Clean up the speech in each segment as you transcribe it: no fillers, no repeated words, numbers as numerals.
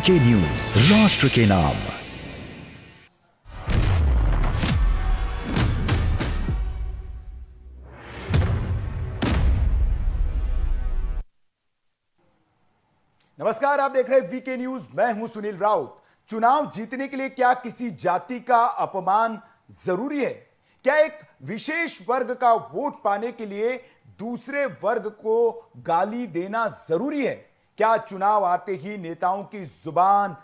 VK news, राष्ट्र के नाम। नमस्कार, आप देख रहे हैं वीके न्यूज। मैं हूं सुनील राउत। चुनाव जीतने के लिए क्या किसी जाति का अपमान जरूरी है? क्या एक विशेष वर्ग का वोट पाने के लिए दूसरे वर्ग को गाली देना जरूरी है? क्या चुनाव आते ही नेताओं की जुबान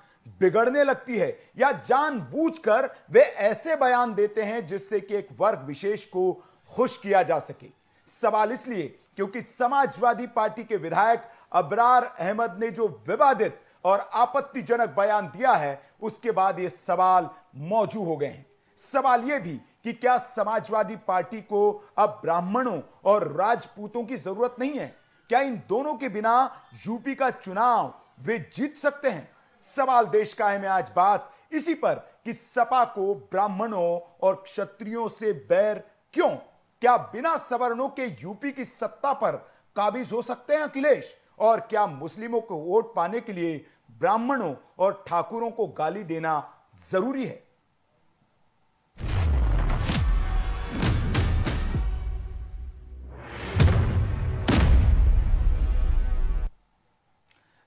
बिगड़ने लगती है, या जानबूझकर वे ऐसे बयान देते हैं जिससे कि एक वर्ग विशेष को खुश किया जा सके? सवाल इसलिए क्योंकि समाजवादी पार्टी के विधायक अबरार अहमद ने जो विवादित और आपत्तिजनक बयान दिया है, उसके बाद ये सवाल मौजू हो गए हैं। सवाल यह भी कि क्या समाजवादी पार्टी को अब ब्राह्मणों और राजपूतों की जरूरत नहीं है? क्या इन दोनों के बिना यूपी का चुनाव वे जीत सकते हैं? सवाल देश का है। मैं आज बात इसी पर कि सपा को ब्राह्मणों और क्षत्रियों से बैर क्यों? क्या बिना सवर्णों के यूपी की सत्ता पर काबिज हो सकते हैं अखिलेश? और क्या मुस्लिमों को वोट पाने के लिए ब्राह्मणों और ठाकुरों को गाली देना जरूरी है?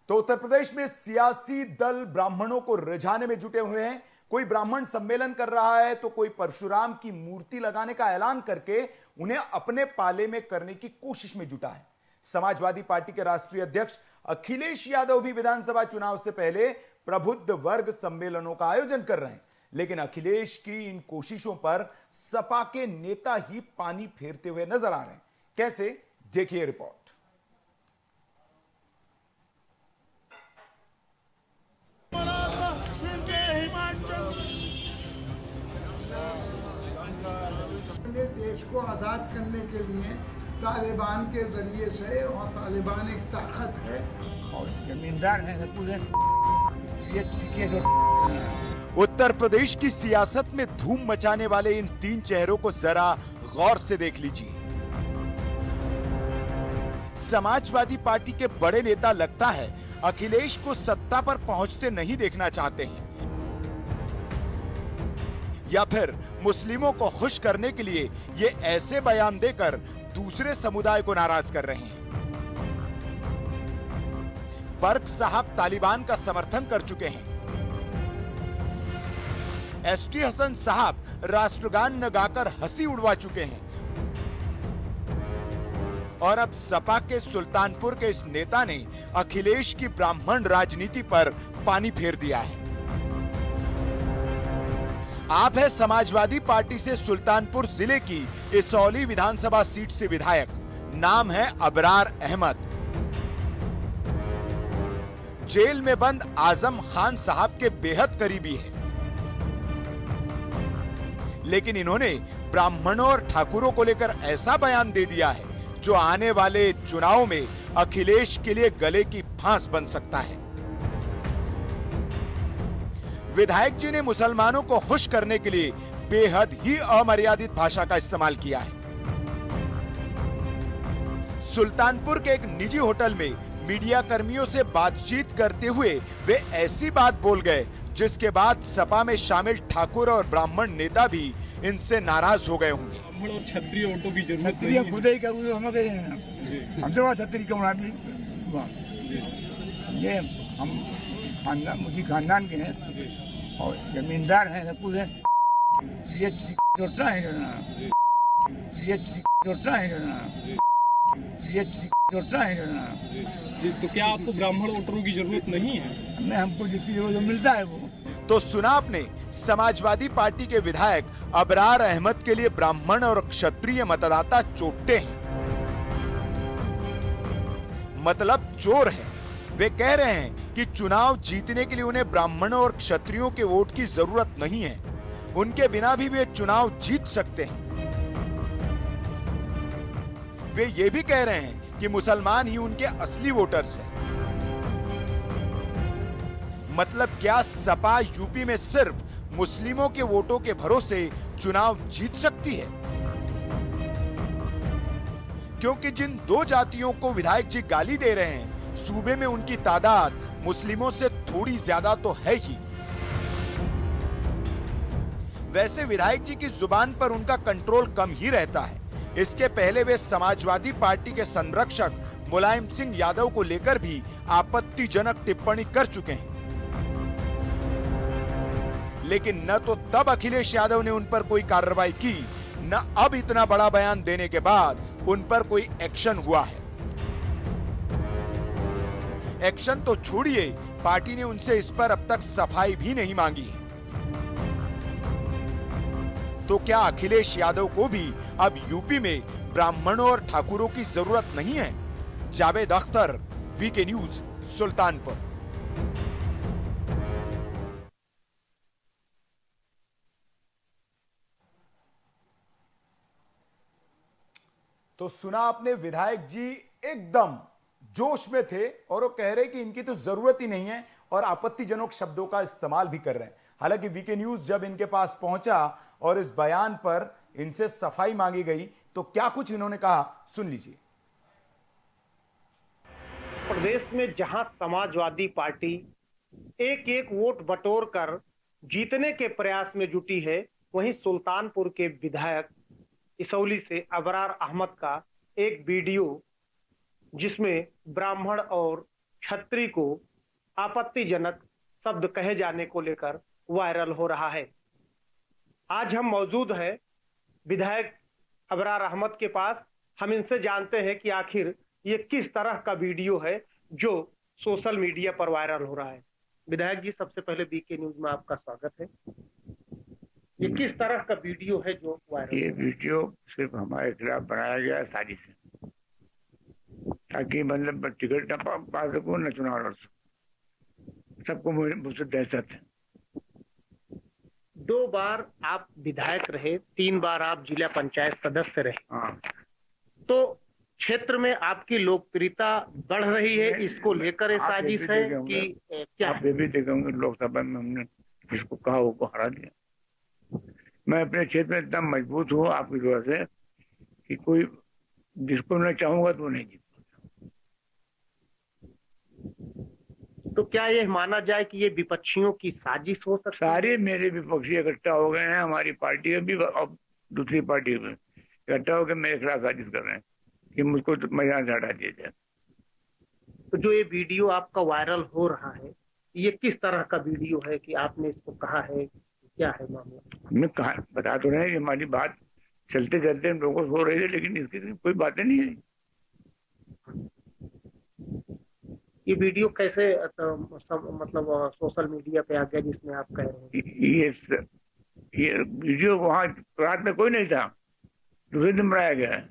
तो उत्तर प्रदेश में सियासी दल ब्राह्मणों को रिझाने में जुटे हुए हैं। कोई ब्राह्मण सम्मेलन कर रहा है तो कोई परशुराम की मूर्ति लगाने का ऐलान करके उन्हें अपने पाले में करने की कोशिश में जुटा है। समाजवादी पार्टी के राष्ट्रीय अध्यक्ष अखिलेश यादव भी विधानसभा चुनाव से पहले प्रबुद्ध वर्ग सम्मेलनों का आयोजन कर रहे हैं, लेकिन अखिलेश की इन कोशिशों पर सपा के नेता ही पानी फेरते हुए नजर आ रहे हैं। कैसे, देखिए रिपोर्ट। देश को आज़ाद करने के लिए तालिबान के जरिए से, और तालिबान एक ताकत है और जमींदार है पूरे उत्तर प्रदेश की सियासत में धूम मचाने वाले इन तीन चेहरों को जरा गौर से देख लीजिए। समाजवादी पार्टी के बड़े नेता लगता है अखिलेश को सत्ता पर पहुंचते नहीं देखना चाहते हैं, या फिर मुस्लिमों को खुश करने के लिए ये ऐसे बयान देकर दूसरे समुदाय को नाराज कर रहे हैं। बर्क साहब तालिबान का समर्थन कर चुके हैं। एसटी हसन साहब राष्ट्रगान न गाकर हंसी उड़वा चुके हैं। और अब सपा के सुल्तानपुर के इस नेता ने अखिलेश की ब्राह्मण राजनीति पर पानी फेर दिया है। आप है समाजवादी पार्टी से सुल्तानपुर जिले की इसौली विधानसभा सीट से विधायक, नाम है अबरार अहमद। जेल में बंद आजम खान साहब के बेहद करीबी है, लेकिन इन्होंने ब्राह्मणों और ठाकुरों को लेकर ऐसा बयान दे दिया है जो आने वाले चुनाव में अखिलेश के लिए गले की फांस बन सकता है। विधायक जी ने मुसलमानों को खुश करने के लिए बेहद ही अमर्यादित भाषा का इस्तेमाल किया है। सुल्तानपुर के एक निजी होटल में मीडिया कर्मियों से बातचीत करते हुए वे ऐसी बात बोल गए जिसके बाद सपा में शामिल ठाकुर और ब्राह्मण नेता भी इनसे नाराज हो गए होंगे। ब्राह्मण और क्षत्रिय वोटों की जरूरत नहीं है। खुद ही करूँ हम तो छत्री क्यों ये हम खानदान, मुझे खानदान के हैं और जमींदार हैं पूरे। ये छोटा है ना, ये छोटा है ना, ये छोटा है ना। तो क्या आपको ब्राह्मण वोटरों की जरूरत नहीं है? मैं हमको जितनी जरूरत मिलता है वो। तो सुना आपने, समाजवादी पार्टी के विधायक अबरार अहमद के लिए ब्राह्मण और क्षत्रिय मतदाता चोपटे हैं, मतलब चोर है। वे कह रहे हैं कि चुनाव जीतने के लिए उन्हें ब्राह्मणों और क्षत्रियों के वोट की जरूरत नहीं है, उनके बिना भी वे चुनाव जीत सकते हैं। वे ये भी कह रहे हैं कि मुसलमान ही उनके असली वोटर्स हैं। मतलब क्या सपा यूपी में सिर्फ मुस्लिमों के वोटों के भरोसे चुनाव जीत सकती है? क्योंकि जिन दो जातियों को विधायक जी गाली दे रहे हैं, सूबे में उनकी तादाद मुस्लिमों से थोड़ी ज्यादा तो है ही। वैसे विधायक जी की जुबान पर उनका कंट्रोल कम ही रहता है। इसके पहले वे समाजवादी पार्टी के संरक्षक मुलायम सिंह यादव को लेकर भी आपत्तिजनक टिप्पणी कर चुके हैं। लेकिन न तो तब अखिलेश यादव ने उन पर कोई कार्रवाई की, न अब इतना बड़ा बयान देने के बाद उन पर कोई एक्शन हुआ है। एक्शन तो छोड़िए, पार्टी ने उनसे इस पर अब तक सफाई भी नहीं मांगी है। तो क्या अखिलेश यादव को भी अब यूपी में ब्राह्मणों और ठाकुरों की जरूरत नहीं है? Javed Akhtar, VK news, Sultanpur. तो सुना आपने, विधायक जी एकदम जोश में थे और वो कह रहे कि इनकी तो जरूरत ही नहीं है और आपत्तिजनक शब्दों का इस्तेमाल भी कर रहे हैं। हालांकि वीके न्यूज जब इनके पास पहुंचा और इस बयान पर इनसे सफाई मांगी गई तो क्या कुछ इन्होंने कहा, सुन लीजिए। प्रदेश में जहां समाजवादी पार्टी एक एक वोट बटोर कर जीतने के प्रयास में जुटी है, वहीं सुल्तानपुर के विधायक इसौली से अबरार अहमद का एक वीडियो जिसमें ब्राह्मण और क्षत्रिय को आपत्तिजनक शब्द कहे जाने को लेकर वायरल हो रहा है। आज हम मौजूद हैं विधायक अबरार अहमद के पास। हम इनसे जानते हैं कि आखिर ये किस तरह का वीडियो है जो सोशल मीडिया पर वायरल हो रहा है। विधायक जी, सबसे पहले बीके न्यूज में आपका स्वागत है। ये किस तरह का वीडियो है जो वायरल? ये वीडियो सिर्फ हमारे खिलाफ बनाया गया है साजिश से, ताकि मतलब टिकट न पा सकूं, न चुनाव लड़ सकूं। सबको मुझसे दहशत है। 2 बार आप विधायक रहे, 3 बार आप जिला पंचायत सदस्य रहे। हाँ, तो क्षेत्र में आपकी लोकप्रियता बढ़ रही है, इसको लेकर साजिश है कि क्या? आप ये भी देखेंगे लोकसभा में हमने जिसको कहा वो हरा दिया। मैं अपने क्षेत्र में इतना मजबूत हूँ आपकी वजह से कि कोई जिसको मैं चाहूंगा तो नहीं जीत। तो क्या ये माना जाए कि ये विपक्षियों की साजिश हो सकती है? सारे मेरे विपक्षी इकट्ठा हो गए हैं, हमारी पार्टी में भी और दूसरी पार्टी में इकट्ठा होकर मेरे खिलाफ साजिश कर रहे हैं कि मुझको तो मैदान से हटा दिया जाए। तो जो ये वीडियो आपका वायरल हो रहा है, ये किस तरह का वीडियो है कि आपने इसको कहा है, क्या है मामला? हमने कहा, बता तो रहे हैं कि हमारी बात चलते चलते हम लोगों से हो रही है, लेकिन इसकी कोई बातें नहीं है। ये वीडियो कैसे मतलब सोशल मीडिया पे आ गया जिसमें आप कह रहे हैं? ये वीडियो वहाँ रात में कोई नहीं था, दूसरे दिन बनाया गया है।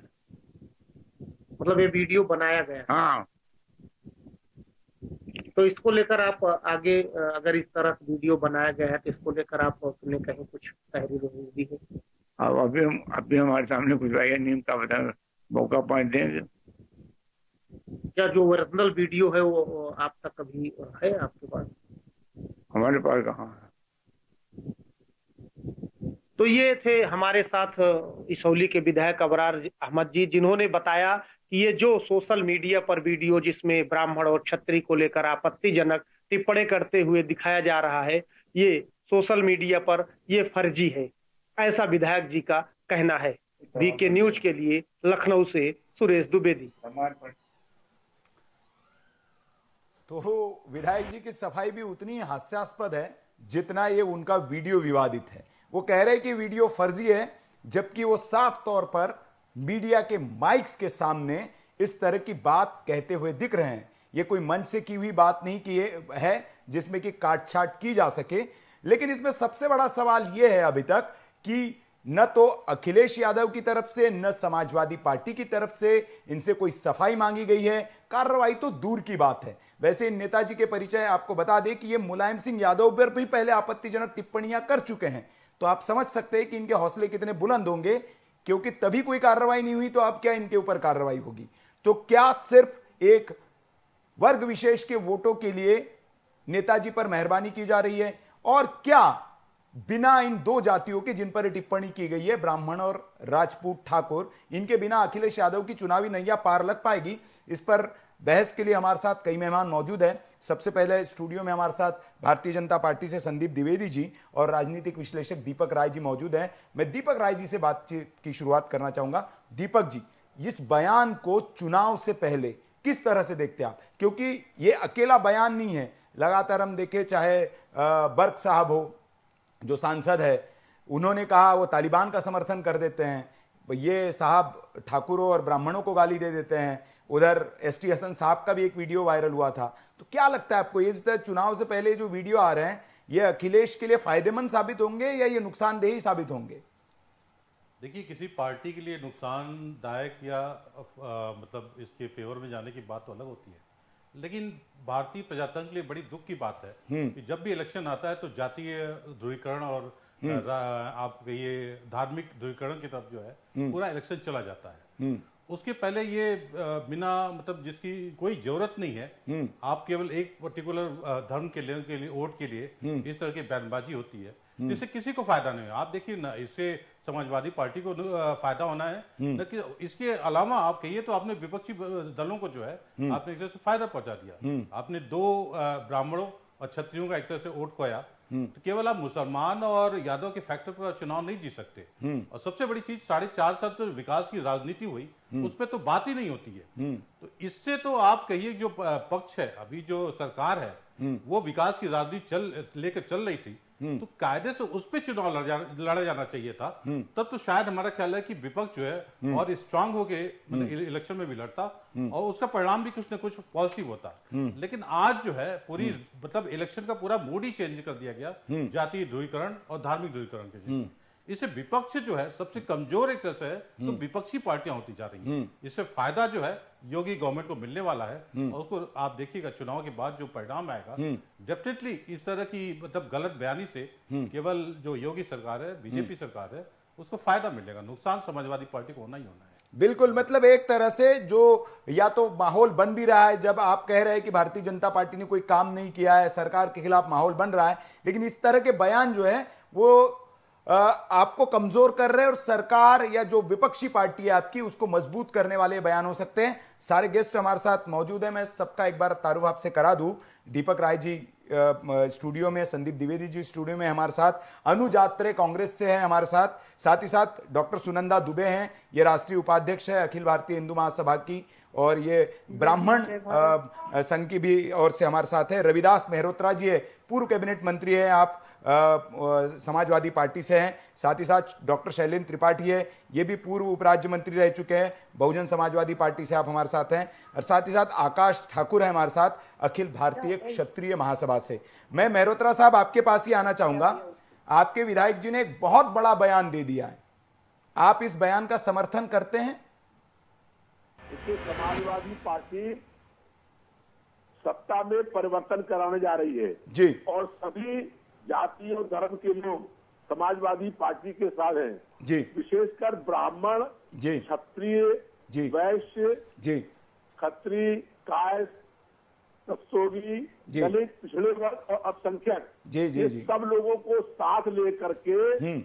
मतलब ये वीडियो बनाया गया? हाँ। तो इसको लेकर आप आगे अगर इस तरह वीडियो बनाया गया है तो इसको लेकर आप अपने कहीं कुछ तहरीर दी है? अब अभी हमारे सामने कुछ आया नहीं, का बता मौका पॉइंट देंगे। क्या जो ओरिजिनल वीडियो है वो आप तक कभी है आपके पास? हमारे पास कहाँ है। तो ये थे हमारे साथ इसौली के विधायक अबरार अहमद जी, जिन्होंने बताया कि ये जो सोशल मीडिया पर वीडियो जिसमें ब्राह्मण और क्षत्रिय को लेकर आपत्तिजनक टिप्पणी करते हुए दिखाया जा रहा है, ये सोशल मीडिया पर ये फर्जी है, ऐसा विधायक जी का कहना है। वीके न्यूज के लिए लखनऊ से सुरेश द्विवेदी। तो विधायक जी की सफाई भी उतनी हास्यास्पद है जितना ये उनका वीडियो विवादित है। वो कह रहे हैं कि वीडियो फर्जी है, जबकि वो साफ तौर पर मीडिया के माइक्स के सामने इस तरह की बात कहते हुए दिख रहे हैं। ये कोई मन से की हुई बात नहीं की है जिसमें कि काटछाट की जा सके। लेकिन इसमें सबसे बड़ा सवाल यह है अभी तक कि न तो अखिलेश यादव की तरफ से न समाजवादी पार्टी की तरफ से इनसे कोई सफाई मांगी गई है। कार्रवाई तो दूर की बात है। वैसे इन नेताजी के परिचय आपको बता दें कि ये मुलायम सिंह यादव पर भी पहले आपत्तिजनक टिप्पणियां कर चुके हैं, तो आप समझ सकते हैं कि इनके हौसले कितने बुलंद होंगे, क्योंकि तभी कोई कार्रवाई नहीं हुई तो अब क्या इनके ऊपर कार्रवाई होगी। तो क्या सिर्फ एक वर्ग विशेष के वोटों के लिए नेताजी पर मेहरबानी की जा रही है, और क्या बिना इन 2 जातियों के जिन पर टिप्पणी की गई है, ब्राह्मण और राजपूत ठाकुर, इनके बिना अखिलेश यादव की चुनावी नैया पार लग पाएगी? इस पर बहस के लिए हमारे साथ कई मेहमान मौजूद हैं। सबसे पहले स्टूडियो में हमारे साथ भारतीय जनता पार्टी से संदीप द्विवेदी जी और राजनीतिक विश्लेषक दीपक राय जी मौजूद हैं। मैं दीपक राय जी से बातचीत की शुरुआत करना चाहूंगा। दीपक जी, इस बयान को चुनाव से पहले किस तरह से देखते हैं आप? क्योंकि ये अकेला बयान नहीं है, लगातार हम देखें, चाहे बर्क साहब हो जो सांसद है, उन्होंने कहा वो तालिबान का समर्थन कर देते हैं, ये साहब ठाकुरों और ब्राह्मणों को गाली दे देते हैं, उधर एसटी हसन साहब का भी एक वीडियो वायरल हुआ था। तो क्या लगता है आपको, ये चुनाव से पहले जो वीडियो आ रहे हैं, ये अखिलेश के लिए फायदेमंद साबित होंगे या ये नुकसानदेही साबित होंगे? देखिए, किसी पार्टी के लिए नुकसानदायक या मतलब इसके फेवर में जाने की बात तो अलग होती है, लेकिन भारतीय प्रजातंत्र के लिए बड़ी दुख की बात है कि जब भी इलेक्शन आता है तो जातीय ध्रुवीकरण और आप कहिए धार्मिक ध्रुवीकरण की तरफ जो है पूरा इलेक्शन चला जाता है। उसके पहले ये बिना मतलब जिसकी कोई जरूरत नहीं है, आप केवल एक पर्टिकुलर धर्म के लिए वोट के लिए इस तरह की बयानबाजी होती है, जिससे किसी को फायदा नहीं है। आप देखिए ना, इससे समाजवादी पार्टी को फायदा होना है, न कि इसके अलावा आप कहिए तो आपने विपक्षी दलों को जो है आपने एक तरह से फायदा पहुंचा दिया। आपने 2 ब्राह्मणों और क्षत्रियों का एक तरह से वोट खोया, तो केवल आप मुसलमान और यादव के फैक्टर पर चुनाव नहीं जीत सकते। और सबसे बड़ी चीज 4.5 साल जो विकास की राजनीति हुई उस पर तो बात ही नहीं होती है। तो इससे तो आप कहिए जो पक्ष है, अभी जो सरकार है, वो विकास की राजनीति लेकर चल रही थी, तो कायदे से उस पर चुनाव लड़ा जाना चाहिए था। तब तो शायद हमारा ख्याल है कि विपक्ष जो है और स्ट्रांग होके मतलब इलेक्शन में भी लड़ता और उसका परिणाम भी कुछ न कुछ पॉजिटिव होता। लेकिन आज जो है पूरी मतलब इलेक्शन का पूरा मूड ही चेंज कर दिया गया जातीय ध्रुवीकरण और धार्मिक ध्रुवीकरण के लिए। इससे विपक्ष जो है सबसे कमजोर एक तरह से है, तो विपक्षी पार्टियां होती जा रही हैं। इससे फायदा जो है योगी गवर्नमेंट को मिलने वाला है और उसको आप देखिएगा चुनाव के बाद जो परिणाम आएगा, डेफिनेटली इस तरह की मतलब गलत बयानी से केवल जो योगी सरकार है, बीजेपी सरकार है, उसको फायदा मिलेगा, नुकसान समाजवादी पार्टी को होना ही होना है। बिल्कुल, मतलब एक तरह से जो या तो माहौल बन भी रहा है, जब आप कह रहे हैं कि भारतीय जनता पार्टी ने कोई काम नहीं किया है, सरकार के खिलाफ माहौल बन रहा है, लेकिन इस तरह के बयान जो है वो आपको कमजोर कर रहे हैं और सरकार या जो विपक्षी पार्टी है आपकी उसको मजबूत करने वाले बयान हो सकते हैं। सारे गेस्ट हमारे साथ मौजूद हैं, मैं सबका एक बार तारुफ आपसे करा दूं। दीपक राय जी स्टूडियो में, संदीप द्विवेदी जी स्टूडियो में हमारे साथ, अनुज आत्रे कांग्रेस से हैं हमारे साथ ही साथ डॉक्टर सुनंदा दुबे हैं, ये राष्ट्रीय उपाध्यक्ष है अखिल भारतीय हिंदू महासभा की, और ये ब्राह्मण संघ की भी ओर से हमारे साथ है। रविदास मेहरोत्रा जी है, पूर्व कैबिनेट मंत्री है, आप समाजवादी पार्टी से हैं। साथ ही साथ डॉक्टर शैलेंद्र त्रिपाठी है, ये भी पूर्व उपराज्य मंत्री रह चुके हैं, बहुजन समाजवादी पार्टी से आप हमारे साथ हैं। और साथ ही साथ आकाश ठाकुर है हमारे साथ, अखिल भारतीय क्षत्रिय महासभा से। मैं मेहरोत्रा साहब आपके पास ही आना चाहूंगा। आपके विधायक जी ने एक बहुत बड़ा बयान दे दिया है, आप इस बयान का समर्थन करते हैं? इससे समाजवादी पार्टी सत्ता में परिवर्तन कराने जा रही है जी, और सभी जाति और धर्म के लोग समाजवादी पार्टी के साथ हैं जी, विशेषकर ब्राह्मण जी, क्षत्रिय जी, वैश्य जी, खत्री कायस रस्तोगी जी, दलित पिछड़े वर्ग और अल्पसंख्यक जी, जी, ये जी, सब लोगों को साथ लेकर के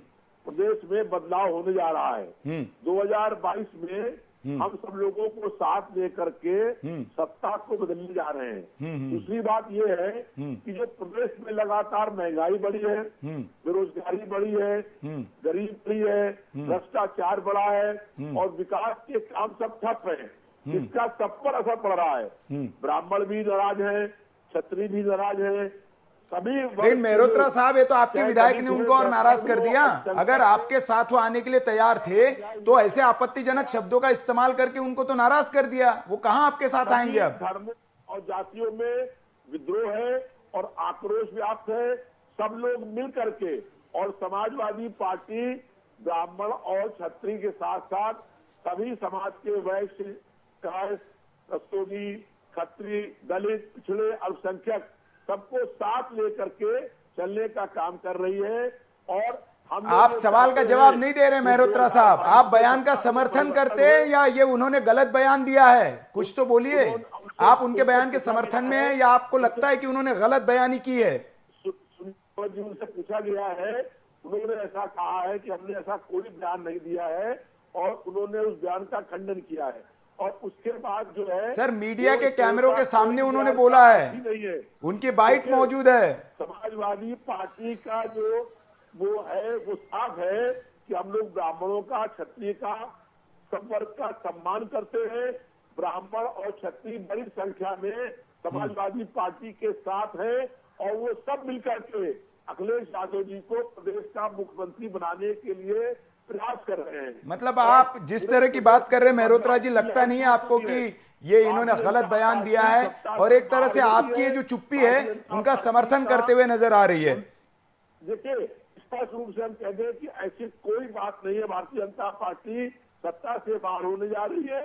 प्रदेश में बदलाव होने जा रहा है। 2022 में हम सब लोगों को साथ लेकर के सत्ता को बदलने जा रहे हैं। दूसरी बात यह है कि जो प्रदेश में लगातार महंगाई बढ़ी है, बेरोजगारी बढ़ी है, गरीब बढ़ी है, भ्रष्टाचार बढ़ा है और विकास के काम सब ठप है, इसका सब पर असर पड़ रहा है। ब्राह्मण भी नाराज है, क्षत्रिय भी नाराज है, सभी। लेकिन मेहरोत्रा साहब, ये तो आपके विधायक ने उनको और नाराज कर दिया। अगर आपके साथ वो आने के लिए तैयार थे तो ऐसे आपत्तिजनक शब्दों का इस्तेमाल करके उनको तो नाराज कर दिया, वो कहां आपके साथ आएंगे अब? धर्म और जातियों में विद्रोह है और आक्रोश व्याप्त है। सब लोग मिल करके और समाजवादी पार्टी ब्राह्मण और क्षत्रिय के साथ साथ सभी समाज के वैश्य, कायस, रस्तोगी, खत्री, दलित, पिछड़े, अल्पसंख्यक सबको साथ लेकर के चलने का काम कर रही है। और हम आप सवाल का जवाब नहीं दे रहे मेहरोत्रा साहब, आप बयान का समर्थन करते हैं या ये उन्होंने गलत बयान दिया है? कुछ तो बोलिए, आप उनके बयान के समर्थन में हैं या आपको लगता है कि उन्होंने गलत बयानी की है? जी उनसे पूछा गया है, उन्होंने ऐसा कहा है कि हमने ऐसा कोई बयान नहीं दिया है और उन्होंने उस बयान का खंडन किया है। और उसके बाद जो है सर मीडिया के कैमरों के सामने उन्होंने बोला है, नहीं है। उनकी बाइट मौजूद है। समाजवादी पार्टी का जो वो है वो साफ है कि हम लोग ब्राह्मणों का, क्षत्रिय का, सब वर्ग का सम्मान करते हैं। ब्राह्मण और क्षत्रिय बड़ी संख्या में समाजवादी पार्टी के साथ है और वो सब मिलकर के अखिलेश यादव जी को प्रदेश का मुख्यमंत्री बनाने के लिए प्रयास कर रहे हैं। मतलब आप जिस तरह की बात कर रहे हैं मेहरोत्रा जी, लगता नहीं है आपको कि ये इन्होंने गलत बयान दिया है और एक तरह से आपकी ये जो चुप्पी है उनका समर्थन करते हुए नजर आ रही है? देखिए, स्पष्ट रूप से हम कह दें कि ऐसी कोई बात नहीं है। भारतीय जनता पार्टी सत्ता से बाहर होने जा रही है,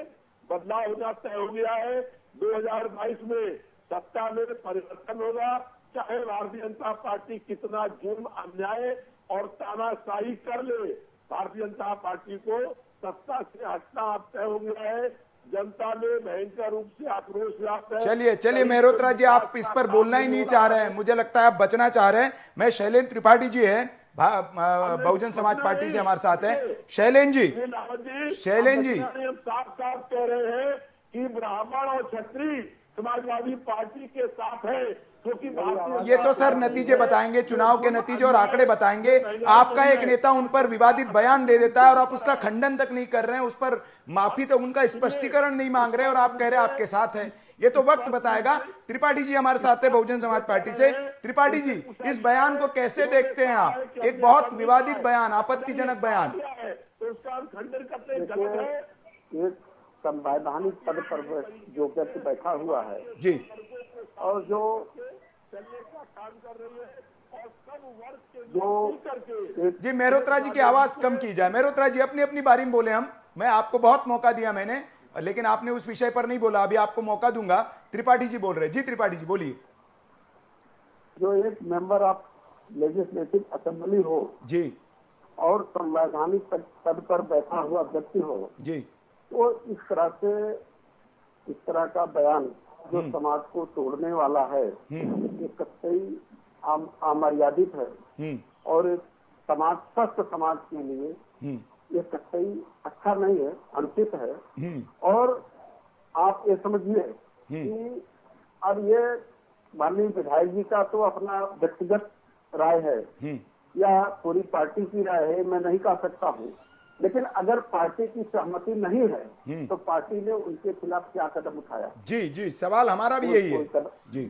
बदलाव होना तय हो गया है। 2022 में सत्ता में परिवर्तन होगा, चाहे भारतीय जनता पार्टी कितना जुर्म, अन्याय और तानाशाही कर ले, भारतीय जनता पार्टी को सत्ता से हटना अब तय हो गया है। जनता में भयंकर रूप से आक्रोश व्याप्त है। चलिए मेहरोत्रा जी, आप इस पर बोलना ही नहीं चाह रहे हैं, मुझे लगता है आप बचना चाह रहे हैं। मैं शैलेंद्र त्रिपाठी जी है, बहुजन समाज पार्टी से हमारे साथ है। शैलेंद्र जी हम साफ साफ कह रहे हैं कि ब्राह्मण और क्षत्रिय समाजवादी पार्टी के साथ है, क्योंकि ये तो सर नतीजे बताएंगे, चुनाव के नतीजे और आंकड़े बताएंगे। आपका एक नेता उन पर विवादित बयान दे देता है और आप उसका खंडन तक नहीं कर रहे हैं, उस पर माफी तो उनका स्पष्टीकरण नहीं मांग रहे और आप कह रहे हैं आपके साथ है। ये तो वक्त बताएगा। त्रिपाठी जी हमारे साथ है बहुजन समाज पार्टी से। त्रिपाठी जी, इस बयान को कैसे देखते हैं आप? एक बहुत विवादित बयान, आपत्तिजनक बयान। तो उसका हम खंडन करते हैं, गलत है। एक संवैधानिक पद पर जो व्यक्ति बैठा हुआ है जी, और जो चलने का काम कर रही है और सब वर्ग के जो जी मेहरोत्रा जी की आवाज कम की जाए। मेहरोत्रा जी अपनी अपनी बारी में बोले। मैं आपको बहुत मौका दिया मैंने, लेकिन आपने उस विषय पर नहीं बोला। अभी आपको मौका दूंगा। त्रिपाठी जी बोल रहे हैं। जी त्रिपाठी जी बोलिए। जो एक मेंबर ऑफ लेजिस्लेटिव असेंबली हो जी और संवैधानिक पद पर बैठा हुआ व्यक्ति हो जी, तो इस तरह का बयान जो समाज को तोड़ने वाला है, ये कतई अमर्यादित है और एक स्वस्थ समाज के लिए ये कतई अच्छा नहीं है, अनुचित है। और आप ये समझिए कि अब ये माननीय विधायक जी का तो अपना व्यक्तिगत राय है या पूरी पार्टी की राय है, मैं नहीं कह सकता हूँ, लेकिन अगर पार्टी की सहमति नहीं है तो पार्टी ने उनके खिलाफ क्या कदम उठाया? जी जी, सवाल हमारा भी यही है। जी,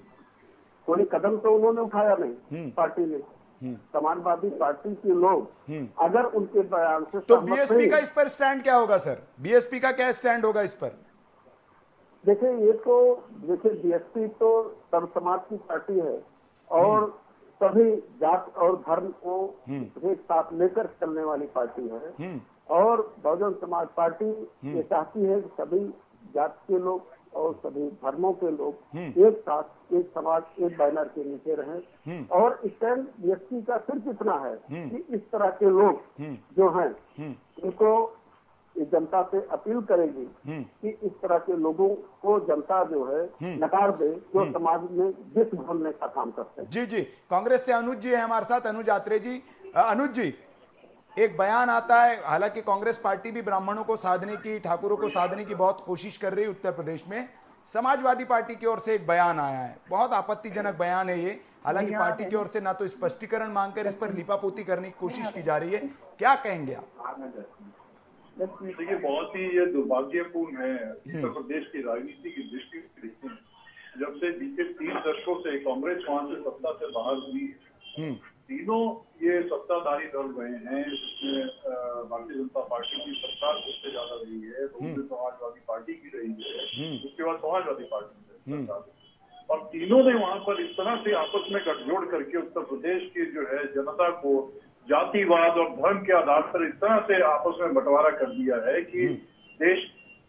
कोई कदम तो उन्होंने उठाया नहीं पार्टी ने। समाजवादी पार्टी के लोग अगर उनके बयान से तो बीएसपी का इस पर स्टैंड क्या होगा सर? बीएसपी का क्या स्टैंड होगा इस पर? देखिए, ये तो बीएसपी तो सर्व समाज की पार्टी है और सभी जात और धर्म को एक साथ लेकर चलने वाली पार्टी है। और बहुजन समाज पार्टी ये चाहती है कि सभी जात के लोग और सभी धर्मों के लोग एक साथ, एक समाज, एक बैनर के नीचे रहें। और स्टैंड बीएसपी का सिर्फ इतना है कि इस तरह के लोग जो हैं उनको जनता से अपील करेगी कि इस तरह के लोगों को जनता जो है नकार दे, जो समाज में विष घोलने का काम करते हैं। जी जी, कांग्रेस से अनुज जी है हमारे साथ। अनुज आत्रे जी। अनुज जी, एक बयान आता है, हालांकि कांग्रेस पार्टी भी ब्राह्मणों को साधने की, ठाकुरों को साधने की बहुत कोशिश कर रही है उत्तर प्रदेश में। समाजवादी पार्टी की ओर से एक बयान आया है, बहुत आपत्तिजनक बयान है ये। हालांकि पार्टी की ओर से ना तो स्पष्टीकरण मांगकर इस पर लिपापोती करने की कोशिश की जा रही है, क्या कहेंगे आप? देखिए, बहुत ही ये दुर्भाग्यपूर्ण है उत्तर प्रदेश की राजनीति की दृष्टि से। जब से बीते 3 दशकों से कांग्रेस वहां से सत्ता से बाहर हुई है, तीनों ये सत्ताधारी दल रहे हैं, जिसमें भारतीय जनता पार्टी की सरकार सबसे ज्यादा रही है, बहुजन समाजवादी पार्टी की रही है, उसके बाद समाजवादी पार्टी सरकार, और तीनों ने वहां पर इस तरह से आपस में गठजोड़ करके उत्तर प्रदेश की जो है जनता को जातिवाद और धर्म के आधार पर इस तरह से आपस में बंटवारा कर दिया है कि देश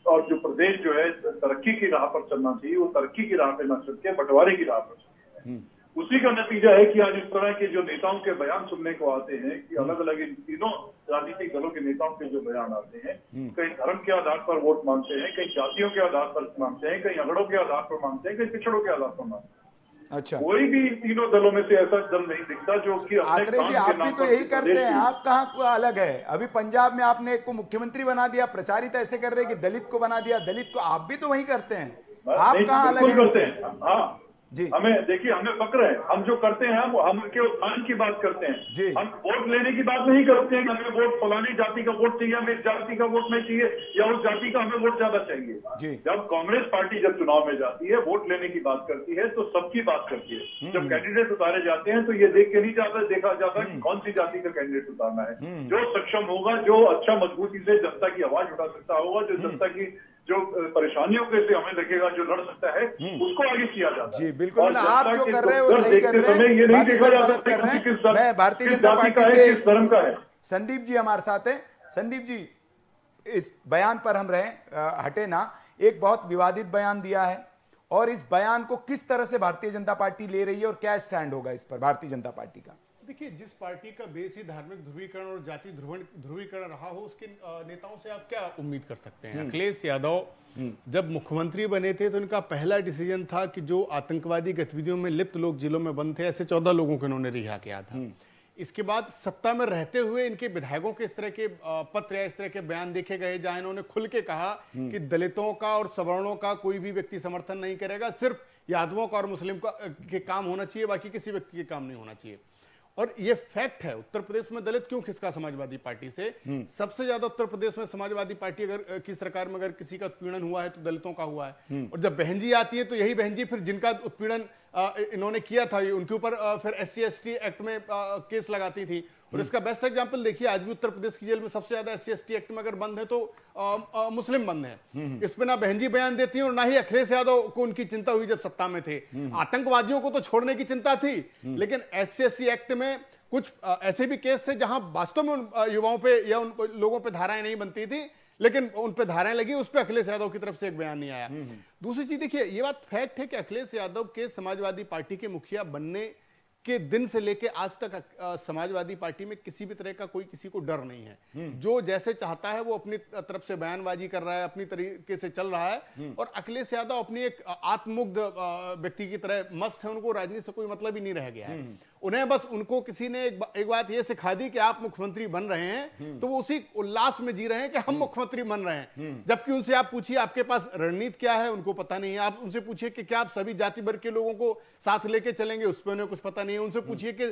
और जो प्रदेश जो है तरक्की की राह पर चलना चाहिए, वो तरक्की की राह पे न चल के बंटवारे की राह पर चल रही है। उसी का नतीजा है कि आज इस तरह के जो नेताओं के बयान सुनने को आते हैं कि अलग अलग इन तीनों राजनीतिक दलों के नेताओं के जो बयान आते हैं, कहीं धर्म के आधार पर वोट मांगते हैं, कहीं जातियों के आधार पर मांगते हैं, कहीं अगड़ों के आधार पर मांगते हैं, कहीं पिछड़ों के आधार पर मांगते हैं। अच्छा। कोई भी इन तीनों दलों में से ऐसा दल नहीं दिखता जो कि अपने आत्रे काम जी के आप नाम भी तो पर यही करते प्रदेश हैं, की- आप कहाँ को अलग है? अभी पंजाब में आपने एक को मुख्यमंत्री बना दिया, प्रचारित ऐसे कर रहे हैं कि दलित को बना दिया, दलित को, आप भी तो वही करते हैं, आप नहीं, कहाँ अलग बिल्कुल हैं करते इनसे? हैं। हाँ जी हमें देखिए, हमें फक्र है, हम जो करते हैं हम उनके उत्थान की बात करते जी। हैं। हम वोट लेने की बात नहीं करते हैं कि हमें वोट फलानी जाति का वोट चाहिए, हमें इस जाति का वोट नहीं चाहिए, या उस जाति का हमें वोट ज्यादा जी। चाहिए। जब कांग्रेस पार्टी जब चुनाव में जाती है, वोट लेने की बात करती है, तो सबकी बात करती है। जब कैंडिडेट उतारे जाते हैं तो ये देख के नहीं देखा जाता कि कौन सी जाति का कैंडिडेट उतारना है। जो सक्षम होगा, जो अच्छा मजबूती से जनता की आवाज उठा सकता होगा, जो जनता की जो परेशानियों के से हमें लगेगा जो लड़ सकता है, उसको आगे किया जाता है। जी बिल्कुल, और आप जनता जो के कर रहे हैं वो दुख सही कर देखते रहे समय हैं, ये नहीं बाकी देखा सब जाता गलत कर रहे कि किस हैं। मैं भारतीय किस जनता जाति पार्टी का है, से किस धर्म का है। संदीप जी हमारे साथ हैं। संदीप जी, इस बयान पर हम हटे ना, एक बहुत विवादित बयान दिया है, और इस बयान को किस तरह से भारतीय जनता पार्टी ले रही है और क्या स्टैंड होगा इस पर भारतीय जनता पार्टी का? देखिए, जिस पार्टी का बेस ही धार्मिक ध्रुवीकरण और जाति ध्रुवीकरण रहा हो, उसके नेताओं से आप क्या उम्मीद कर सकते हैं? अखिलेश यादव जब मुख्यमंत्री बने थे तो इनका पहला डिसीजन था कि जो आतंकवादी गतिविधियों में लिप्त लोग जेलों में बंद थे, ऐसे 14 लोगों को इन्होंने रिहा किया था। इसके बाद सत्ता में रहते हुए इनके विधायकों के इस तरह के पत्र या इस तरह के बयान देखे गए जहां इन्होंने खुल के कहा कि दलितों का और सवर्णों का कोई भी व्यक्ति समर्थन नहीं करेगा, सिर्फ यादवों का और मुस्लिम का के काम होना चाहिए, बाकी किसी व्यक्ति के काम नहीं होना चाहिए। और ये फैक्ट है, उत्तर प्रदेश में दलित क्यों खिसका समाजवादी पार्टी से? सबसे ज्यादा उत्तर प्रदेश में समाजवादी पार्टी अगर की सरकार में अगर किसी का उत्पीड़न हुआ है तो दलितों का हुआ है। और जब बहन जी आती है तो यही बहन जी फिर जिनका उत्पीड़न इन्होंने किया था उनके ऊपर फिर SC/ST एक्ट में केस लगाती थी। और इसका बेस्ट एग्जांपल देखिए, आज भी उत्तर प्रदेश की जेल में सबसे ज्यादा SC/ST एक्ट में अगर बंद है तो मुस्लिम बंद है। इस पे ना बहन जी बयान देती हैं और ना ही अखिलेश यादव को उनकी चिंता हुई जब सत्ता में थे। आतंकवादियों को तो छोड़ने की चिंता थी, लेकिन SC/ST एक्ट में कुछ ऐसे भी केस थे जहां वास्तव में उन युवाओं पे या उन लोगों पे धाराएं नहीं बनती थी, लेकिन उन पे धाराएं लगी, उस पे अखिलेश यादव की तरफ से एक बयान नहीं आया। दूसरी चीज देखिए, ये बात फैक्ट है कि अखिलेश यादव के समाजवादी पार्टी के मुखिया बनने के दिन से लेके आज तक समाजवादी पार्टी में किसी भी तरह का कोई किसी को डर नहीं है। जो जैसे चाहता है वो अपनी तरफ से बयानबाजी कर रहा है, अपनी तरीके से चल रहा है। और अखिलेश यादव अपनी एक आत्ममुग्ध व्यक्ति की तरह मस्त है, उनको राजनीति से कोई मतलब ही नहीं रह गया है। उन्हें बस उनको किसी ने एक बात ये सिखा दी कि आप मुख्यमंत्री बन रहे हैं, तो वो उसी उल्लास में जी रहे हैं कि हम मुख्यमंत्री बन रहे हैं। जबकि उनसे आप पूछिए आपके पास रणनीति क्या है, उनको पता नहीं है। आप उनसे पूछिए कि क्या आप सभी जाति वर्ग के लोगों को साथ लेके चलेंगे, उस पर उन्हें कुछ पता नहीं है। उनसे पूछिए कि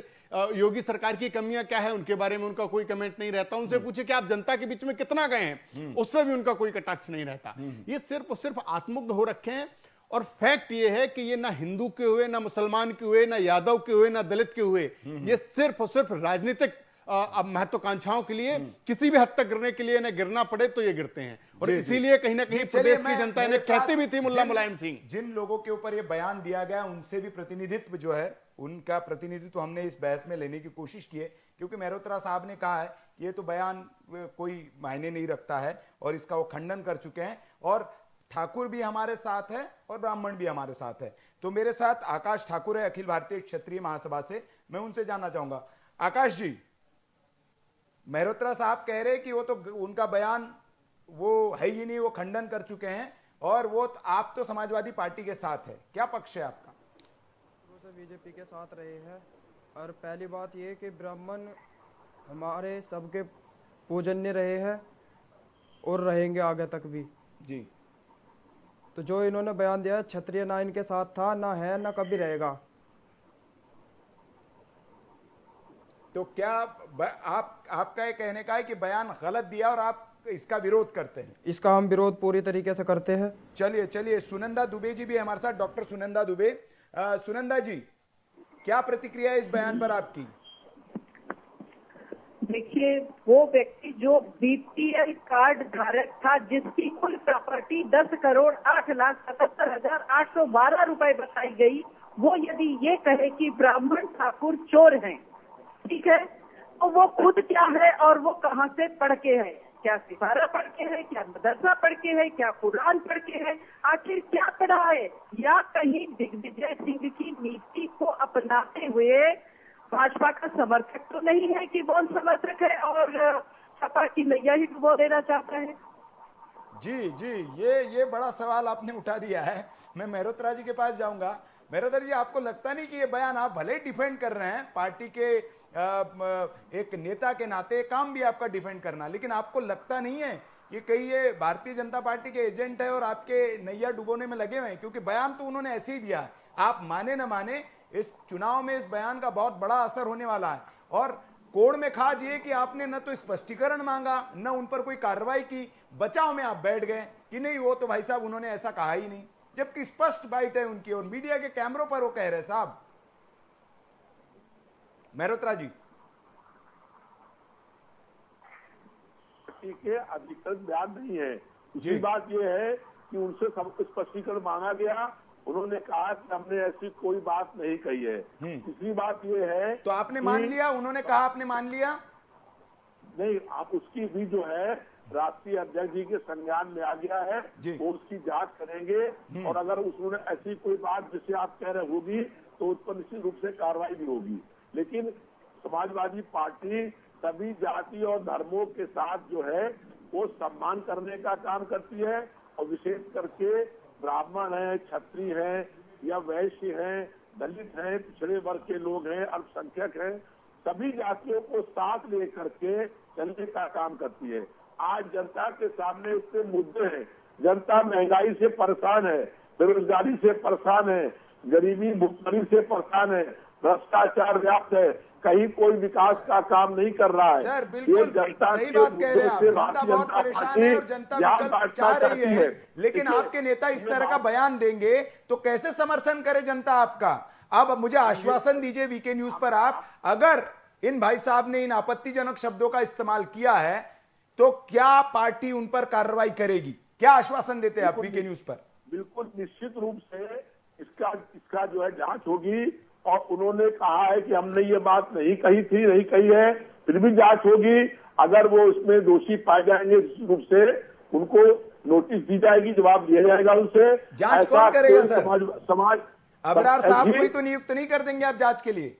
योगी सरकार की कमियां क्या है, उनके बारे में उनका कोई कमेंट नहीं रहता। उनसे पूछिए कि आप जनता के बीच में कितना गए हैं, उस पर भी उनका कोई कटाक्ष नहीं रहता। ये सिर्फ और सिर्फ आत्ममुग्ध हो रखे हैं। और फैक्ट ये है कि ये ना हिंदू के हुए, ना मुसलमान के हुए, ना यादव के हुए, ना दलित के हुए, ये सिर्फ और सिर्फ राजनीतिक महत्वाकांक्षाओं के लिए किसी भी हद तक गिरने के लिए ना गिरना पड़े तो ये गिरते हैं। और इसीलिए कहीं ना कहीं प्रदेश की जनता ने कहती भी थी मुल्ला मुलायम सिंह। जिन लोगों के ऊपर ये बयान दिया गया उनसे भी प्रतिनिधित्व जो है, उनका प्रतिनिधित्व हमने इस बहस में लेने की कोशिश की है, क्योंकि मेहरोत्रा साहब ने कहा है कि ये तो बयान कोई मायने नहीं रखता है और इसका वो खंडन कर चुके हैं। और ठाकुर भी हमारे साथ है और ब्राह्मण भी हमारे साथ है। तो मेरे साथ आकाश ठाकुर है, अखिल भारतीय क्षत्रिय महासभा से। मैं उनसे जानना चाहूंगा, आकाश जी, मेहरोत्रा साहब कह रहे हैं कि वो तो उनका बयान वो है ही नहीं, वो खंडन कर चुके हैं, और वो आप तो समाजवादी पार्टी के साथ है, क्या पक्ष है आपका? बीजेपी के साथ रहे हैं। और पहली बात ये कि ब्राह्मण हमारे सबके पूजन्य रहे हैं और रहेंगे आगे तक भी जी। तो जो इन्होंने बयान दिया, क्षत्रिय ना इनके साथ था, ना है, ना कभी रहेगा। तो क्या आपका ये कहने का है कि बयान गलत दिया और आप इसका विरोध करते हैं? इसका हम विरोध पूरी तरीके से करते हैं। चलिए सुनंदा दुबे जी भी हमारे साथ, डॉक्टर सुनंदा दुबे। सुनंदा जी, क्या प्रतिक्रिया है इस बयान पर आपकी? देखिए, वो व्यक्ति जो BPL कार्ड धारक था, जिसकी कुल प्रॉपर्टी 10,08,77,812 रुपए बताई गई, वो यदि ये कहे कि ब्राह्मण ठाकुर चोर हैं, ठीक है, तो वो खुद क्या है और वो कहाँ से पढ़ के है? क्या सितारा पढ़ के है, क्या मदरसा पढ़ के है, क्या कुरान पढ़ के है? आखिर क्या पढ़ा है? या कहीं दिग्विजय सिंह की नीति को अपनाते हुए भाजपा का समर्थक तो नहीं है कि वो समर्थक है और सपा की नैया ही डुबो देना चाहता है? जी, ये बड़ा सवाल आपने उठा दिया है। मैं मेहरोत्रा जी के पास जाऊंगा। मेहरोदर जी, आपको लगता नहीं कि ये बयान आप भले ही डिफेंड कर रहे हैं पार्टी के एक नेता के नाते, काम भी आपका डिफेंड करना, लेकिन आपको लगता नहीं है कि कहीं ये भारतीय जनता पार्टी के एजेंट है और आपके नैया डुबोने में लगे हुए हैं? क्योंकि बयान तो उन्होंने ऐसे ही दिया है, आप माने न माने इस चुनाव में इस बयान का बहुत बड़ा असर होने वाला है। और कोड़ में खाज ये कि आपने न तो स्पष्टीकरण मांगा, न उन पर कोई कार्रवाई की, बचाव में आप बैठ गए कि नहीं वो तो भाई साहब उन्होंने ऐसा कहा ही नहीं, जबकि स्पष्ट बाइट है उनकी और मीडिया के कैमरों पर वो कह रहे साहब। मेहरोत्रा जी, ठीक है, अधिकृत बयान नहीं है। दूसरी बात यह है कि उनसे सब स्पष्टीकरण मांगा गया, उन्होंने कहा कि हमने ऐसी कोई बात नहीं कही है। तीसरी बात यह है तो आपने मान लिया, उन्होंने कहा आपने मान लिया? नहीं, आप उसकी भी जो है राष्ट्रीय अध्यक्ष जी के संज्ञान में आ गया है, वो उसकी जांच करेंगे और अगर उसने ऐसी कोई बात जिसे आप कह रहे होगी तो उस पर निश्चित रूप से कार्रवाई भी होगी। लेकिन समाजवादी पार्टी सभी जाति और धर्मों के साथ जो है वो सम्मान करने का काम करती है और विशेष करके ब्राह्मण हैं, क्षत्रिय हैं या वैश्य हैं, दलित हैं, पिछड़े वर्ग के लोग हैं, अल्पसंख्यक हैं, सभी जातियों को साथ लेकर के चलने का काम करती है। आज जनता के सामने इतने मुद्दे हैं, जनता महंगाई से परेशान है, बेरोजगारी से परेशान है, गरीबी भुखमरी से परेशान है, भ्रष्टाचार व्याप्त है, कहीं कोई विकास का काम नहीं कर रहा है। सर बिल्कुल सही बात कह रहे हैं आप, जनता बहुत परेशान है और जनता विकल्प चाह रही है, लेकिन आपके नेता इस तरह का बयान देंगे तो कैसे समर्थन करे जनता आपका? अब मुझे आश्वासन दीजिए वीके न्यूज पर आप, अगर इन भाई साहब ने इन आपत्तिजनक शब्दों का इस्तेमाल किया है तो क्या पार्टी उन पर कार्रवाई करेगी? क्या आश्वासन देते हैं आप वीके न्यूज पर? बिल्कुल निश्चित रूप से इसका जो है जांच होगी और उन्होंने कहा है कि हमने ये बात नहीं कही थी, नहीं कही है, फिर भी जांच होगी। अगर वो इसमें दोषी पाए जाएंगे निश्चित रूप से उनको नोटिस दी जाएगी, जवाब दिया जाएगा उनसे। जांच कौन करेगा सर? समाज अबरार साहब को ही तो नियुक्त नहीं कर देंगे आप जांच के लिए?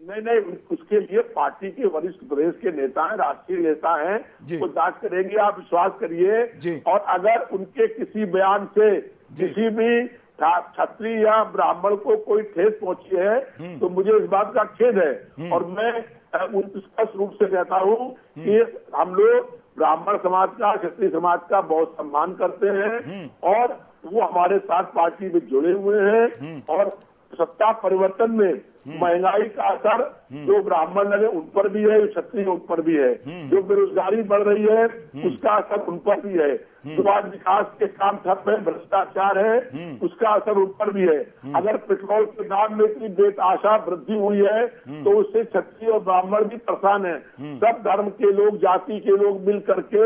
नहीं, उसके लिए पार्टी के वरिष्ठ प्रदेश के नेता हैं, राष्ट्रीय नेता हैं, वो जांच करेंगे, आप विश्वास करिए। और अगर उनके किसी बयान से किसी भी क्षत्रिय या ब्राह्मण को कोई ठेस पहुंची है तो मुझे इस बात का खेद है और मैं स्पष्ट रूप से कहता हूं कि हम लोग ब्राह्मण समाज का, क्षत्रिय समाज का बहुत सम्मान करते हैं और वो हमारे साथ पार्टी में जुड़े हुए हैं और सत्ता परिवर्तन में महंगाई का असर जो ब्राह्मण लगे उन पर भी है, क्षत्रिय उन पर भी है, जो बेरोजगारी बढ़ रही है उसका असर उन पर भी है, जो आज विकास के काम ठप है, भ्रष्टाचार है, उसका असर उन पर भी है। अगर पेट्रोल के दाम में इतनी बेतहाशा वृद्धि हुई है तो उससे क्षत्रिय और ब्राह्मण भी परेशान है। सब धर्म के लोग, जाति के लोग मिल करके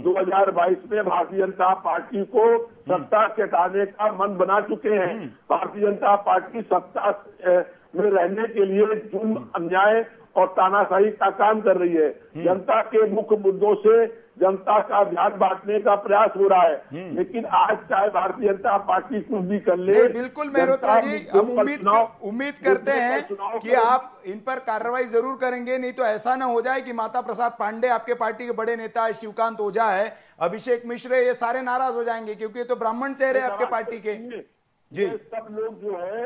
2022 में भारतीय जनता पार्टी को सत्ता से हटाने का मन बना चुके हैं। भारतीय जनता पार्टी सत्ता में रहने के लिए जुल्म, अन्याय और तानाशाही का काम कर रही है। जनता के मुख्य मुद्दों से जनता का ध्यान बांटने का प्रयास हो रहा है, लेकिन आज चाहे भारतीय जनता पार्टी कुछ भी कर ले। बिल्कुल मेहरोत्रा जी, हम उम्मीद करते हैं कि आप इन पर कार्रवाई जरूर करेंगे, नहीं तो ऐसा ना हो जाए कि माता प्रसाद पांडे आपके पार्टी के बड़े नेता है, शिवकांत ओझा है, अभिषेक मिश्र, ये सारे नाराज हो जाएंगे क्योंकि ये तो ब्राह्मण चेहरे आपके पार्टी के। जी, सब लोग जो है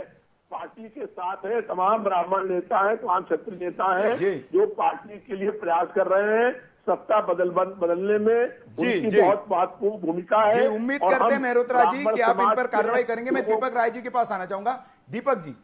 पार्टी के साथ है, तमाम ब्राह्मण नेता हैं, तमाम क्षत्रिय नेता हैं जो पार्टी के लिए प्रयास कर रहे हैं, सत्ता बदलने में उनकी बहुत महत्वपूर्ण भूमिका है। उम्मीद करते हैं मेहरोत्रा जी कि आप इन पर कार्रवाई करेंगे। मैं दीपक राय जी के पास आना चाहूंगा। दीपक जी,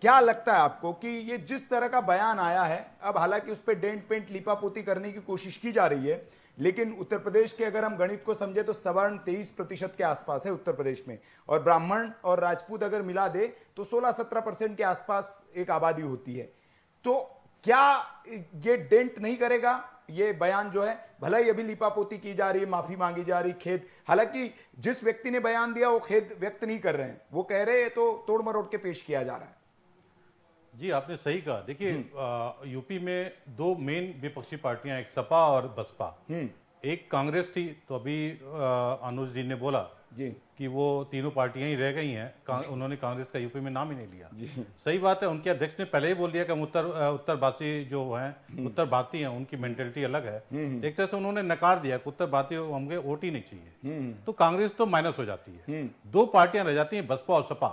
क्या लगता है आपको कि ये जिस तरह का बयान आया है, अब हालांकि उस पर डेंट पेंट लिपापोती करने की कोशिश की जा रही है, लेकिन उत्तर प्रदेश के अगर हम गणित को समझे तो सवर्ण 23% के आसपास है उत्तर प्रदेश में, और ब्राह्मण और राजपूत अगर मिला दे तो 16-17% के आसपास एक आबादी होती है। तो क्या ये डेंट नहीं करेगा ये बयान जो है? भला ही अभी लिपापोती की जा रही है, माफी मांगी जा रही, खेद, हालांकि जिस व्यक्ति ने बयान दिया वो खेद व्यक्त नहीं कर रहे हैं, वो कह रहे हैं तो तोड़ मरोड़ के पेश किया जा रहा है। जी, आपने सही कहा। देखिए, यूपी में दो मेन विपक्षी पार्टियां, एक सपा और बसपा। एक कांग्रेस थी, तो अभी अनुज जी ने बोला जी कि वो तीनों पार्टियां ही रह गई हैं, उन्होंने कांग्रेस का यूपी में नाम ही नहीं लिया। सही बात है, उनके अध्यक्ष ने पहले ही बोल दिया कि हम उत्तरवासी जो हैं, उत्तर भारतीय हैं, उनकी मेंटेलिटी अलग है। एक तरह से उन्होंने नकार दिया कि उत्तर भारतीय हमको वोट ही नहीं चाहिए, तो कांग्रेस तो माइनस हो जाती है। दो पार्टियां रह जाती हैं, बसपा और सपा।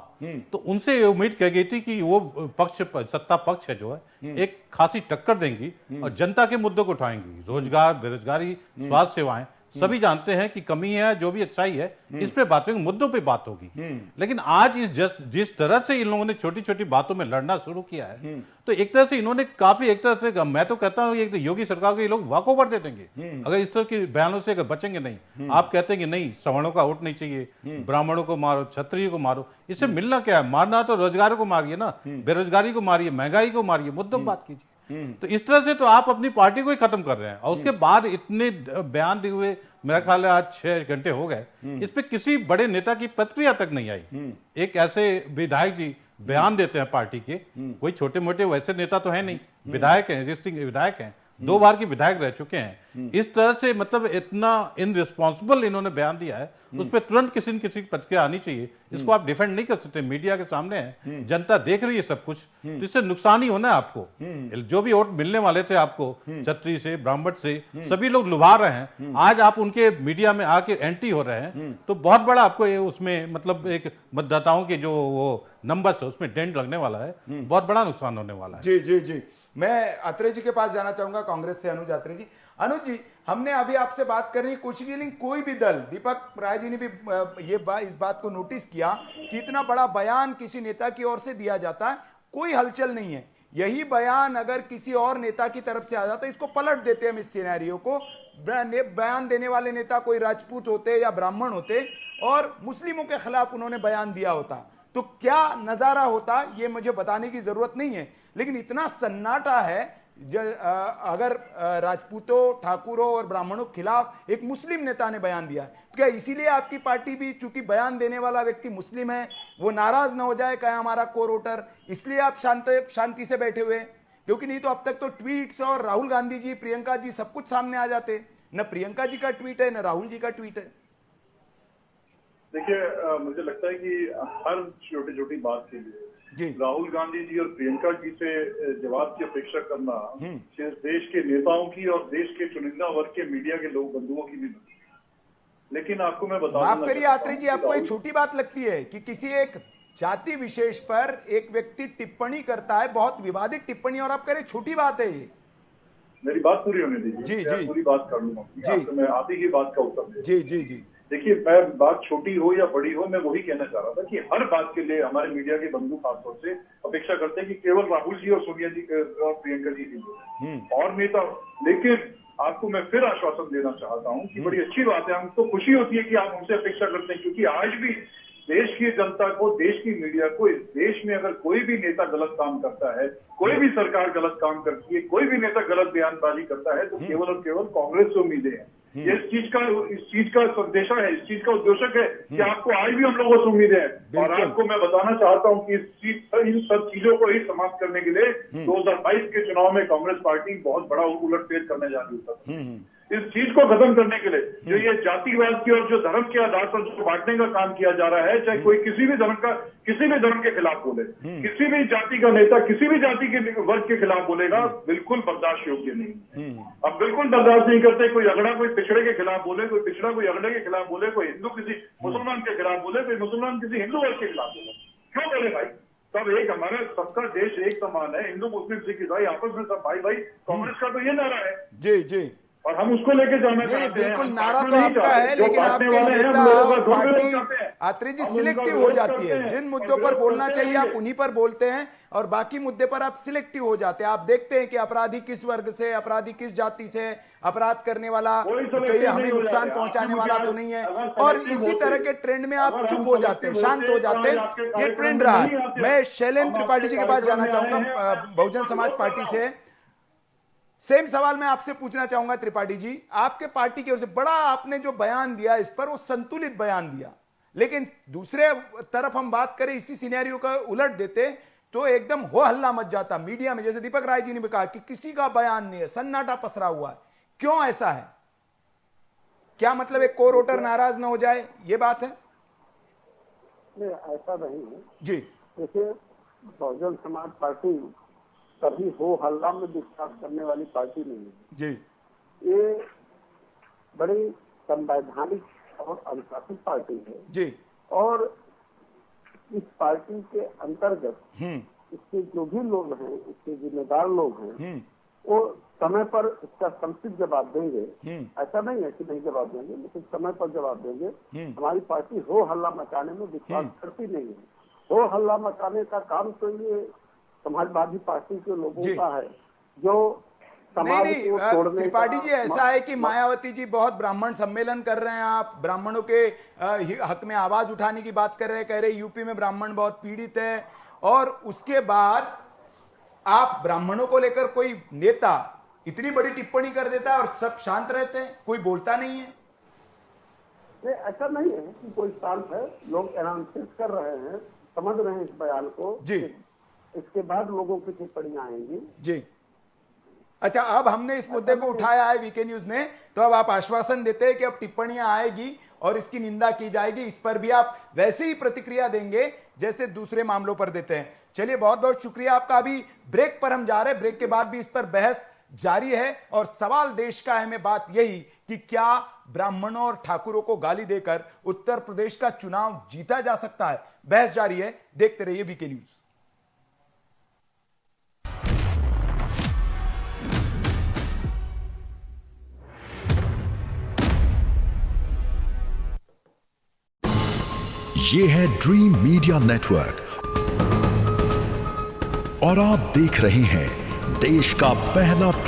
तो उनसे उम्मीद की गई थी कि वो पक्ष, सत्ता पक्ष है जो है, एक खासी टक्कर देंगी और जनता के मुद्दों को उठाएंगी। रोजगार, बेरोजगारी, स्वास्थ्य सेवाएं, सभी जानते हैं कि कमी है, जो भी अच्छाई है, इस पे बात होगी, मुद्दों पे बात होगी। लेकिन आज जिस तरह से इन लोगों ने छोटी छोटी बातों में लड़ना शुरू किया है, तो एक तरह से इन्होंने काफी, एक तरह से मैं तो कहता हूं ये योगी सरकार को ये लोग वॉक ओवर दे देंगे अगर इस तरह के बयानों से अगर बचेंगे नहीं। आप कहते हैं कि नहीं, सवर्णों का वोट नहीं चाहिए, ब्राह्मणों को मारो, क्षत्रियों को मारो, इससे मिलना क्या है? मारना तो रोजगार को मारिए ना, बेरोजगारी को मारिए, महंगाई को मारिए, मुद्दों की बात कीजिए। तो इस तरह से तो आप अपनी पार्टी को ही खत्म कर रहे हैं। और उसके बाद इतने बयान दिए हुए मेरा ख्याल है आज 6 घंटे हो गए, इस पे किसी बड़े नेता की प्रतिक्रिया तक नहीं आई। एक ऐसे विधायक जी बयान देते हैं पार्टी के, कोई छोटे मोटे वैसे नेता तो है नहीं, विधायक हैं, एग्जिस्टिंग विधायक हैं, 2 बार की विधायक रह चुके हैं। इस तरह से मतलब इतना इनरिस्पॉन्सिबल इन्होंने बयान दिया है, उस पर तुरंत किसी न किसी की प्रतिक्रिया आनी चाहिए। इसको आप डिफेंड नहीं कर सकते, मीडिया के सामने है, जनता देख रही है सब कुछ, तो इससे नुकसान ही होना है आपको। जो भी वोट मिलने वाले थे आपको, क्षत्रिय से, ब्राह्मण से, सभी लोग लुभा रहे हैं, आज आप उनके मीडिया में आके एंटी हो रहे हैं, तो बहुत बड़ा आपको उसमें मतलब एक मतदाताओं के जो वो नंबर्स है उसमें डेंट लगने वाला है, बहुत बड़ा नुकसान होने वाला है। जी जी जी, मैं अत्रे जी के पास जाना चाहूंगा, कांग्रेस से अनुज अत्रे जी। अनुज जी, हमने अभी आपसे बात करने की कोशिश की, लेकिन कोई भी दल, दीपक राय जी ने भी इस बात को नोटिस किया कि इतना बड़ा बयान किसी नेता की ओर से दिया जाता है, कोई हलचल नहीं है। यही बयान अगर किसी और नेता की तरफ से आ जाता है, इसको पलट देते हैं हम इस सिनेरियो को। बयान देने वाले नेता कोई राजपूत होते या ब्राह्मण होते और मुस्लिमों के खिलाफ उन्होंने बयान दिया होता, तो क्या नजारा होता, ये मुझे बताने की जरूरत नहीं है। लेकिन इतना सन्नाटा है, अगर राजपूतों, ठाकुरों और ब्राह्मणों के खिलाफ एक मुस्लिम नेता ने बयान दिया, क्या इसीलिए आपकी पार्टी भी, चूंकि बयान देने वाला व्यक्ति मुस्लिम है, वो नाराज ना हो जाए क्या हमारा कोर वोटर, इसलिए आप शांति से बैठे हुए? क्योंकि नहीं तो अब तक तो ट्वीट्स और राहुल गांधी जी, प्रियंका जी, सब कुछ सामने आ जाते। न प्रियंका जी का ट्वीट है, न राहुल जी का ट्वीट है। देखिए, मुझे लगता है कि हर छोटी छोटी बात के लिए राहुल गांधी जी और प्रियंका जी से जवाब की अपेक्षा करना सिर्फ देश के नेताओं की और देश के चुनिंदा वर्ग के मीडिया के लोग बंधुओं की भी नहीं। लेकिन आपको मैं बता, माफ करिए आत्रे जी, आपको ये छोटी बात लगती है कि किसी एक जाति विशेष पर एक व्यक्ति टिप्पणी करता है, बहुत विवादित टिप्पणी, और आप कह रहे छोटी बात है ये? मेरी बात पूरी होने दीजिए। जी जी, पूरी बात कर लूंगा जी, मैं आप ही की बात का उत्तर दूं। जी जी जी, देखिए, मैं बात छोटी हो या बड़ी हो, मैं वही कहना चाह रहा था कि हर बात के लिए हमारे मीडिया के बंधु खासतौर से अपेक्षा करते हैं कि केवल राहुल जी और सोनिया जी और प्रियंका जी की और नेता। लेकिन आपको मैं फिर आश्वासन देना चाहता हूं कि बड़ी अच्छी बात है, हमको खुशी होती है कि आप हमसे अपेक्षा करते हैं, क्योंकि आज भी देश की जनता को, देश की मीडिया को, इस देश में अगर कोई भी नेता गलत काम करता है, कोई भी सरकार गलत काम करती है, कोई भी नेता गलत बयानबाजी करता है, तो केवल और केवल कांग्रेस से उम्मीदें हैं। ये इस चीज का संदेशा है, इस चीज का उद्देश्य है कि आपको आज भी हम लोगों से उम्मीदें हैं। और आपको मैं बताना चाहता हूं कि इन सब चीजों को ही समाप्त करने के लिए 2022 के चुनाव में कांग्रेस पार्टी बहुत बड़ा उलटफेर करने जा रही है। इस चीज को खत्म करने के लिए जो ये जातिवाद की और जो धर्म के आधार पर जो बांटने का काम किया जा रहा है, चाहे कोई किसी भी धर्म के खिलाफ बोले, किसी भी जाति का नेता किसी भी जाति के वर्ग के खिलाफ बोलेगा, बिल्कुल बर्दाश्त योग्य नहीं। अब बिल्कुल बर्दाश्त नहीं करते। कोई अगड़ा कोई पिछड़े के खिलाफ बोले, कोई पिछड़ा कोई अगड़े के खिलाफ बोले, कोई हिंदू किसी मुसलमान के खिलाफ बोले, कोई मुसलमान किसी हिंदू वर्ग के खिलाफ बोले, क्यों बोले भाई? सब एक, हमारा सबका देश एक समान है, हिंदू मुस्लिम सिख ईसाई आपस में सब भाई भाई। कांग्रेस का तो ये नारा है जी जी, और हम उसको लेके जाना चाहते हैं। बिल्कुल, नारा तो आपका है, लेकिन आपके नेता और पार्टी आत्रे जी सिलेक्टिव हो जाती है। जिन मुद्दों पर बोलना चाहिए आप उन्हीं पर बोलते हैं, और बाकी मुद्दे पर आप सिलेक्टिव हो जाते हैं। आप देखते हैं कि अपराधी किस वर्ग से, अपराधी किस जाति से, अपराध करने वाला कहीं हमें नुकसान पहुंचाने वाला तो नहीं है, और इसी तरह के ट्रेंड में आप चुप हो जाते हैं, शांत हो जाते हैं। ये ट्रेंड रहा है। मैं शैलेंद्र त्रिपाठी जी के पास जाना चाहूंगा, बहुजन समाज पार्टी से। सेम सवाल मैं आपसे पूछना चाहूंगा त्रिपाठी जी, आपके पार्टी की ओर से बड़ा आपने जो बयान दिया इस पर, वो संतुलित बयान दिया, लेकिन दूसरे तरफ हम बात करें इसी सिनेरियो का उलट देते तो एकदम हो हल्ला मच जाता मीडिया में। जैसे दीपक राय जी ने भी कहा कि किसी का बयान नहीं है, सन्नाटा पसरा हुआ है। क्यों ऐसा है? क्या मतलब एक कोर वोटर नाराज ना हो जाए, ये बात है? नहीं, ऐसा नहीं है जी। देखिए, बहुजन समाज पार्टी कभी हो हल्ला में विश्वास करने वाली पार्टी नहीं है जी। ये बड़ी संवैधानिक और अनुशासित पार्टी है जी। और इस पार्टी के अंतर्गत इसके जो भी लोग हैं, इसके जिम्मेदार लोग हैं, वो समय पर इसका समुचित जवाब देंगे। ऐसा नहीं है कि नहीं जवाब देंगे, लेकिन समय पर जवाब देंगे। हमारी पार्टी हो हल्ला मचाने में विश्वास करती नहीं है। हो हल्ला मचाने का काम तो ये समाजवादी पार्टी के लोगों का है जो समाज को तोड़ने। त्रिपाठी जी, ऐसा है कि मायावती जी बहुत ब्राह्मण सम्मेलन कर रहे हैं, आप ब्राह्मणों के हक में आवाज उठाने की बात कर रहे हैं, कह रहे यूपी में ब्राह्मण बहुत पीड़ित है, और उसके बाद आप ब्राह्मणों को लेकर कोई नेता इतनी बड़ी टिप्पणी कर देता है और सब शांत रहते हैं, कोई बोलता नहीं है। नहीं, ऐसा नहीं है कि कोई शांत है, लोग एनाउंस कर रहे हैं, समझ रहे हैं इस बयान को जी। इसके बाद लोगों की टिप्पणियां आएंगी जी। अच्छा, अब हमने इस मुद्दे को उठाया है वीके न्यूज ने, तो अब आप आश्वासन देते हैं कि अब टिप्पणियां आएगी और इसकी निंदा की जाएगी, इस पर भी आप वैसे ही प्रतिक्रिया देंगे जैसे दूसरे मामलों पर देते हैं। चलिए, बहुत बहुत शुक्रिया आपका। अभी ब्रेक पर हम जा रहे हैं, ब्रेक के बाद भी इस पर बहस जारी है और सवाल देश का है बात यही कि क्या ब्राह्मणों और ठाकुरों को गाली देकर उत्तर प्रदेश का चुनाव जीता जा सकता है? बहस जारी है, देखते रहिए वीके न्यूज। ये है ड्रीम मीडिया नेटवर्क और आप देख रहे हैं देश का पहला